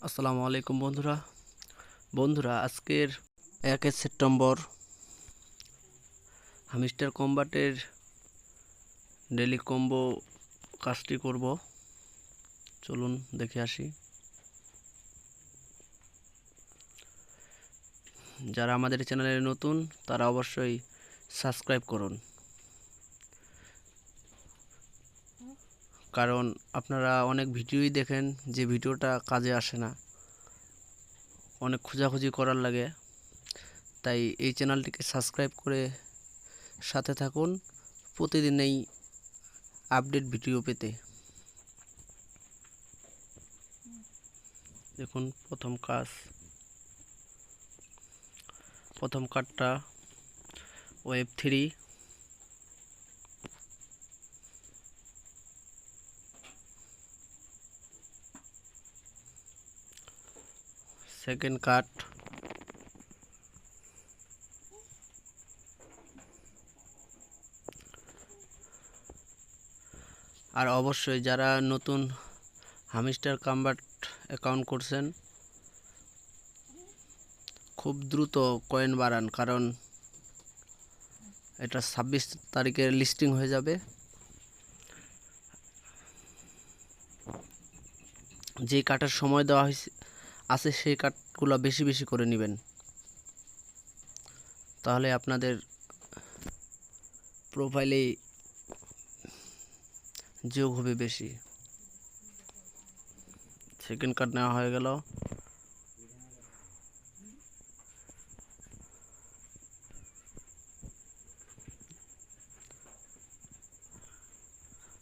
আসসালামু আলাইকুম বন্ধুরা আজকের 1 সেপ্টেম্বর হামিস্টার কম্বাটের ডেলি কম্বো কাজটি করব। চলুন দেখে আসি। যারা আমাদের চ্যানেলে নতুন তারা অবশ্যই সাবস্ক্রাইব করুন, কারণ আপনারা অনেক ভিডিওই দেখেন যে ভিডিওটা কাজে আসে না, অনেক খোঁজাখুঁজি করার লাগে। তাই এই চ্যানেলটিকে সাবস্ক্রাইব করে সাথে থাকুন প্রতিদিনই আপডেট ভিডিও পেতে। দেখুন প্রথম কার্ডটা ওয়েব 3, সেকেন্ড কার্ড আর অবশ্যই যারা নতুন হামিস্টার কম্বাট অ্যাকাউন্ট করছেন খুব দ্রুত কয়েন বাড়ান, কারণ এটা 26 তারিখে লিস্টিং হয়ে যাবে। যেই কার্ডের সময় দেওয়া হয়েছে আছে সেই কার্ডগুলো বেশি বেশি করে নেবেন, তাহলে আপনাদের প্রোফাইলে যোগ হবে বেশি। সেকেন্ড কার্ড নেওয়া হয়ে গেল।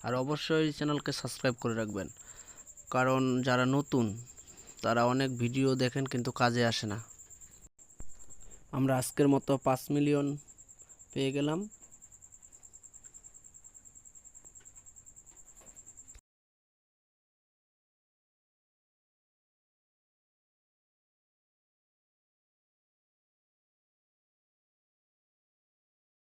আর অবশ্যই চ্যানেলকে সাবস্ক্রাইব করে রাখবেন, কারণ যারা নতুন তারা অনেক ভিডিও দেখেন কিন্তু কাজে আসে না। আমরা আজকের মতো 5 মিলিয়ন পেয়ে গেলাম।